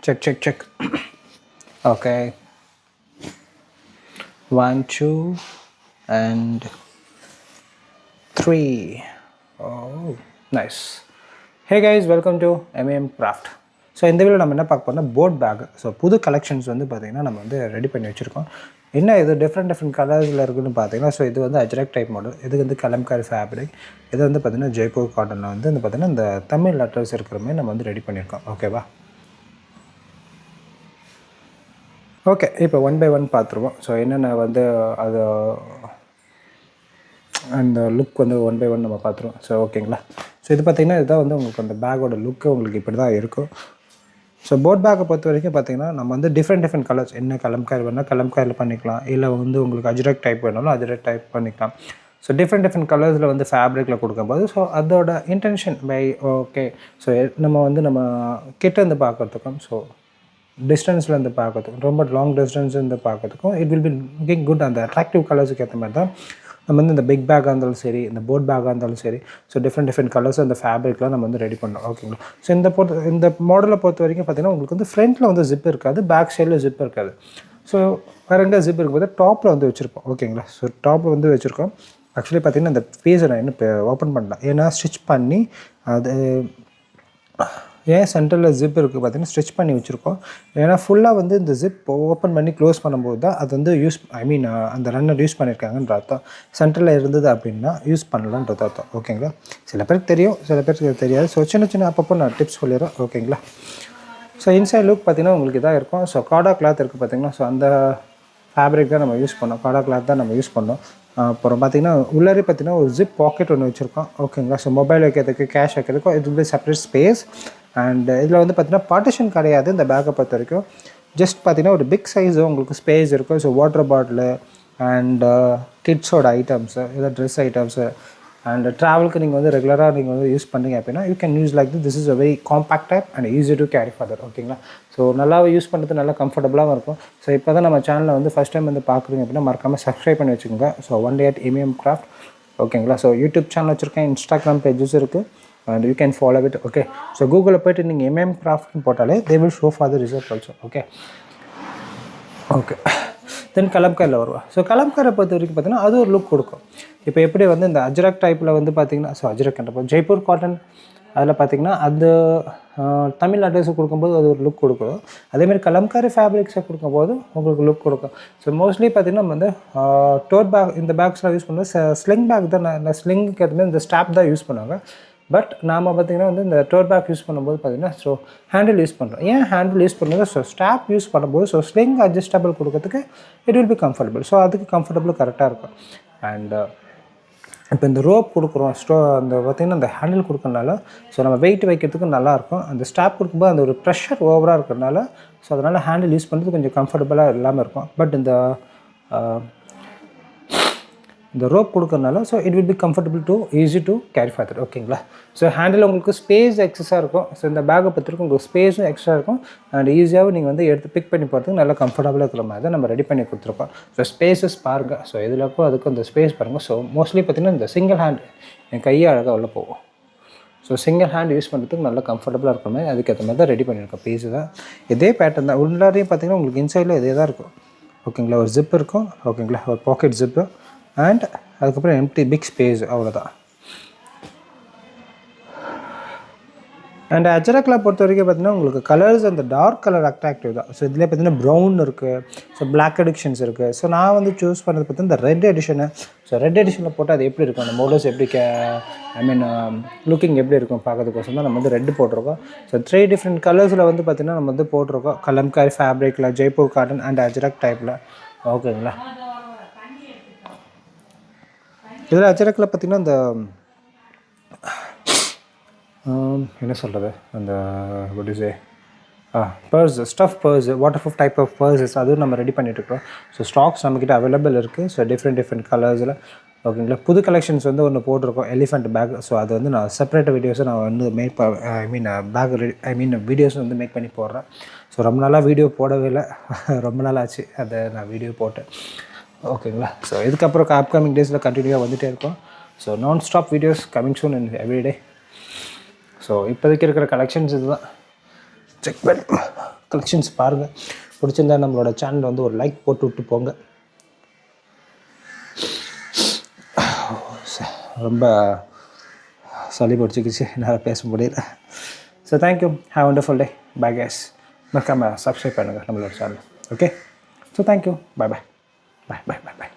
Check. Okay. 1, 2, and 3. Oh, nice. Hey guys, welcome to MM Craft. So இந்த video நம்ம என்ன பார்க்க போனால் போட் பேக். ஸோ புது கலெக்ஷன்ஸ் வந்து பார்த்திங்கன்னா நம்ம வந்து ரெடி பண்ணி வச்சுருக்கோம். என்ன இது டிஃப்ரெண்ட் கலர்ஸில் இருக்குதுன்னு பார்த்தீங்கன்னா, ஸோ இது வந்து அஜ்ரக் டைப் மாடல், இது வந்து கலம்காரி ஃபேப்ரிக், இது வந்து பார்த்திங்கன்னா ஜெய்ப்பூர் காட்டனில் வந்து பார்த்திங்கன்னா இந்த தமிழ் லெட்டர்ஸ் இருக்கிற மாதிரி நம்ம வந்து ரெடி பண்ணியிருக்கோம். ஓகேவா? ஓகே, இப்போ 1 by 1 பார்த்துருவோம். ஸோ என்னென்ன வந்து அது அந்த லுக் வந்து 1 by 1 நம்ம பார்த்துருவோம். ஸோ ஓகேங்களா? ஸோ இது பார்த்திங்கன்னா இதுதான் வந்து உங்களுக்கு அந்த பேக்கோட லுக்கு உங்களுக்கு இப்படி தான் இருக்கும். ஸோ போட் பேக்கை பொறுத்த வரைக்கும் பார்த்திங்கன்னா நம்ம வந்து டிஃப்ரெண்ட் கலர்ஸ், என்ன கலம்காரி வேணால் கலம்காரியில் பண்ணிக்கலாம், இல்லை வந்து உங்களுக்கு அஜ்ரக் டைப் வேணாலும் அஜ்ரக் டைப் பண்ணிக்கலாம். ஸோ டிஃப்ரெண்ட் கலர்ஸில் வந்து ஃபேப்ரிக்கில் கொடுக்கும்போது ஸோ அதோட இன்டென்ஷன் பை ஓகே. ஸோ நம்ம வந்து நம்ம கிட்ட இருந்து பார்க்குறதுக்கும், ஸோ டிஸ்டன்ஸில் இருந்து பார்க்கறதுக்கும், ரொம்ப லாங் டிஸ்டன்ஸ்லேருந்து பார்க்கறதுக்கும் it will be looking good. அந்த அட்ராக்டிவ் கலர்ஸுக்கு ஏற்ற மாதிரி தான் நம்ம வந்து இந்த பிக் பேக்காக இருந்தாலும் சரி, இந்த போட் பேக்காக இருந்தாலும் சரி, ஸோ டிஃப்ரெண்ட் கலர்ஸ் அந்த ஃபேப்ரிக்லாம் நம்ம வந்து ரெடி பண்ணோம். ஓகேங்களா? ஸோ இந்த மாடலை பொறுத்த வரைக்கும் பார்த்திங்கன்னா உங்களுக்கு வந்து ஃப்ரண்ட்டில் வந்து ஜிப் இருக்காது, பேக் சைடில் ஜிப் இருக்காது. ஸோ வேறு எங்கே ஜிப் இருக்கும்போது டாப்பில் வந்து வச்சுருப்போம். ஓகேங்களா? ஸோ டாப்பில் வந்து வச்சுருக்கோம். ஆக்சுவலி பார்த்திங்கன்னா இந்த பேஜை நான் இன்னும் இப்போ ஓப்பன் பண்ணலாம், ஏன்னா ஸ்டிச் பண்ணி அது ஏன் சென்டரில் ஜிப் இருக்குது பார்த்திங்கன்னா ஸ்டிச் பண்ணி வச்சுருக்கோம். ஏன்னா ஃபுல்லாக வந்து இந்த ஜிப் ஓப்பன் பண்ணி க்ளோஸ் பண்ணும்போது தான் அது வந்து அந்த ரன்னர் யூஸ் பண்ணியிருக்காங்கன்ற அர்த்தம். சென்டரில் இருந்தது அப்படின்னா யூஸ் பண்ணலான்றது அர்த்தம். ஓகேங்களா? சில பேருக்கு தெரியும், சில பேருக்கு தெரியாது. ஸோ சின்ன அப்பப்போ நான் டிப்ஸ் சொல்லிடுறேன். ஓகேங்களா? ஸோ இன்சைட் லுக் பார்த்திங்கன்னா உங்களுக்கு இதாக இருக்கும். ஸோ காடா கிளாத் இருக்குது பார்த்திங்கன்னா, ஸோ அந்த ஃபேப்ரிக் தான் நம்ம யூஸ் பண்ணோம், காடா கிளாத் தான் நம்ம யூஸ் பண்ணோம். அப்புறம் பார்த்திங்கன்னா உள்ளாரி பார்த்திங்கன்னா ஒரு ஜிப் பாக்கெட் ஒன்று வச்சுருக்கோம். ஓகேங்களா? ஸோ மொபைல் வைக்கிறதுக்கு, கேஷ் வைக்கிறதுக்கும் இது வந்து செப்பரேட் ஸ்பேஸ். அண்ட் இதில் வந்து பார்த்திங்கன்னா பார்ட்டிஷன் கிடையாது இந்த பேக்கை பொறுத்த வரைக்கும். ஜஸ்ட் பார்த்திங்கன்னா ஒரு பிக் சைஸு உங்களுக்கு ஸ்பேஸ் இருக்கும். ஸோ வாட்டர் பாட்டிலு அண்ட் கிட்ஸோட ஐட்டம்ஸு, இல்லை ட்ரெஸ் ஐட்டம்ஸு, அண்ட் ட்ராவலுக்கு நீங்கள் வந்து ரெகுலராக நீங்கள் வந்து யூஸ் பண்ணுறீங்க அப்படின்னா you can use like this is a very compact type and easy to carry farther. ஓகேங்களா? ஸோ நல்லா யூஸ் பண்ணுறது நல்லா கம்ஃபர்டபுளாகவும் இருக்கும். ஸோ இப்போ தான் நம்ம சேனலில் வந்து ஃபஸ்ட் டைம் வந்து பார்க்குறீங்க அப்படின்னா மறக்காமல் சப்ஸ்கிரைப் பண்ணி வச்சுக்கோங்க. So 1day@mm craft. ஓகேங்களா? ஸோ யூடியூப் சேனல் வச்சுருக்கேன், இன்ஸ்டாகிராம் பேஜஸ் இருக்குது, and you can follow it. Okay, so Google போய்ட்டு நீங்கள் MM Craft போட்டாலே they will show for the result also. Okay then கலம்காரியில் வருவா. ஸோ கலம்காரை பொறுத்த வரைக்கும் பார்த்திங்கன்னா அது ஒரு லுக் கொடுக்கும். இப்போ எப்படி வந்து இந்த அஜ்ரக் டைப்பில் வந்து பார்த்திங்கன்னா, ஸோ அஜ்ரக்ன்றப்போ ஜெய்ப்பூர் காட்டன் அதில் பார்த்திங்கன்னா அது தமிழ் அட்ரஸை கொடுக்கும்போது அது ஒரு லுக் கொடுக்கும். அதேமாதிரி கலம்காரி ஃபேப்ரிக்ஸை கொடுக்கும்போது உங்களுக்கு லுக் கொடுக்கும். ஸோ மோஸ்ட்லி பார்த்திங்கன்னா நம்ம வந்து டோட் பேக், இந்த பேக்ஸ்லாம் யூஸ் பண்ணுறது ஸ்லிங் பேக் தான். நான் ஸ்லிங்க்கு ஏற்ற இந்த ஸ்டாப் தான் யூஸ் பண்ணுவாங்க. பட் நாம் பார்த்திங்கன்னா வந்து இந்த டோட் பேக் யூஸ் பண்ணும்போது பார்த்திங்கன்னா ஸோ ஹேண்டில் யூஸ் பண்ணுறோம். ஏன் ஹேண்டில் யூஸ் பண்ணுறது? ஸோ ஸ்டாப் யூஸ் பண்ணும்போது ஸோ ஸ்லிங் அட்ஜஸ்டபிள் கொடுக்கறதுக்கு it will be comfortable. So அதுக்கு கம்ஃபர்டபுள் கரெக்டாக இருக்கும். அண்ட் இப்போ இந்த ரோப் கொடுக்குறோம், அந்த பார்த்திங்கன்னா அந்த ஹேண்டில் கொடுக்கறனால ஸோ நம்ம வெயிட் வைக்கிறதுக்கு நல்லாயிருக்கும். அந்த ஸ்டாப் கொடுக்கும்போது அந்த ஒரு ப்ரெஷர் ஓவராக இருக்கிறதுனால ஸோ அதனால் ஹேண்டில் யூஸ் பண்ணுறது கொஞ்சம் கம்ஃபர்டபுளாக இல்லாமல் இருக்கும். பட் இந்த ரோப் கொடுக்கறனால so it will be comfortable to easy to carry farther. ஓகேங்களா? ஸோ ஹேண்டில் உங்களுக்கு ஸ்பேஸ் எக்ஸஸாக இருக்கும். ஸோ இந்த பேக்கை பற்றிருக்கும் உங்களுக்கு ஸ்பேஸும் எக்ஸ்ட்ரா இருக்கும். அண்ட் ஈஸியாகவும் நீங்கள் வந்து எடுத்து பிக் பண்ணி போகிறதுக்கு நல்லா கம்ஃபர்டபுளாக இருக்கிற மாதிரி தான் நம்ம ரெடி பண்ணி கொடுத்துருக்கோம். ஸோ ஸ்பேஸஸ் பாருங்கள். ஸோ இதுலக்கும் அதுக்கும் இந்த ஸ்பேஸ் பாருங்கள். ஸோ மோஸ்ட்லி பார்த்திங்கன்னா இந்த சிங்கிள் ஹேண்ட் என் கையை அழகாக உள்ள போகும். ஸோ சிங்கிள் ஹேண்ட் யூஸ் பண்ணுறதுக்கு நல்லா கம்ஃபர்டபுளாக இருக்கிற மாதிரி அதுக்கேற்ற மாதிரி தான் ரெடி பண்ணியிருக்கோம். பீஸு தான் இதே பேட்டர்ன் தான். உள்ளாரையும் பார்த்திங்கன்னா உங்களுக்கு இன்சைடில் இதே தான் இருக்கும். ஓகேங்களா? ஒரு ஜிப் இருக்கும். ஓகேங்களா? ஒரு பாக்கெட் ஜிப்பு அண்ட் அதுக்கப்புறம் எம்டி பிக் ஸ்பேஸ், அவ்வளோதான். அண்ட் அஜ்ரக்கில் பொறுத்த வரைக்கும் பார்த்திங்கன்னா உங்களுக்கு கலர்ஸ் அந்த டார்க் கலர் அட்ராக்டிவ் தான். ஸோ இதில் பார்த்திங்கன்னா ப்ரௌன் இருக்குது, ஸோ பிளாக் எடிஷன்ஸ் இருக்குது. ஸோ நான் வந்து சூஸ் பண்ணது பார்த்திங்கன்னா இந்த ரெட் எடிஷனு. ஸோ ரெட் எடிஷனில் போட்டால் அது எப்படி இருக்கும், அந்த மோடல்ஸ் எப்படி லுக்கிங் எப்படி இருக்கும் பார்க்கறதுக்கோசம் தான் நம்ம வந்து ரெட்டு போட்டிருக்கோம். ஸோ 3 டிஃப்ரெண்ட் கலர்ஸில் வந்து பார்த்திங்கன்னா நம்ம வந்து போட்டிருக்கோம். கலம்காரி ஃபேப்ரிக்கில், ஜெய்ப்பூர் காட்டன் அண்ட் அஜ்ரக் டைப்பில். ஓகேங்களா? இதில் அஜ்ரக்கில் பார்த்திங்கன்னா இந்த என்ன சொல்கிறது, அந்த purse, stuff purse, waterproof type of purses அதுவும் நம்ம ரெடி பண்ணிகிட்ருக்கோம். ஸோ ஸ்டாக்ஸ் நம்மக்கிட்ட அவைலபிள் இருக்குது. ஸோ டிஃப்ரெண்ட் கலர்ஸில். ஓகேங்களா? புது கலெக்ஷன்ஸ் வந்து ஒன்று போட்டிருக்கோம், எலிஃபெண்ட் பேக். ஸோ அது வந்து நான் செப்பரேட் வீடியோஸை நான் வந்து வீடியோஸ் வந்து மேக் பண்ணி போடுறேன். ஸோ ரொம்ப நாளாக வீடியோ போடவே இல்லை, ரொம்ப நாள் ஆச்சு அதை நான் வீடியோ போட்டேன். ஓகேங்களா? ஸோ இதுக்கப்புறம் அப்கமிங் டேஸில் கண்டினியூவாக வந்துகிட்டே இருக்கும். ஸோ நான் stop videos coming soon in everyday. So இப்போதைக்கு இருக்கிற கலெக்ஷன்ஸ் இதுதான். செக் பண்ணி கலெக்ஷன்ஸ் பாருங்கள். பிடிச்சிருந்தா நம்மளோட சேனல் வந்து ஒரு லைக் போட்டு விட்டு போங்க. ரொம்ப சளி பிடிச்சிக்கிச்சு, என்னால் பேச முடியல. So thank you, have wonderful day. Bye guys. மறக்காமல் சப்ஸ்கிரைப் பண்ணுங்கள் நம்மளோட channel. Okay, so thank you, bye bye bye bye bye by.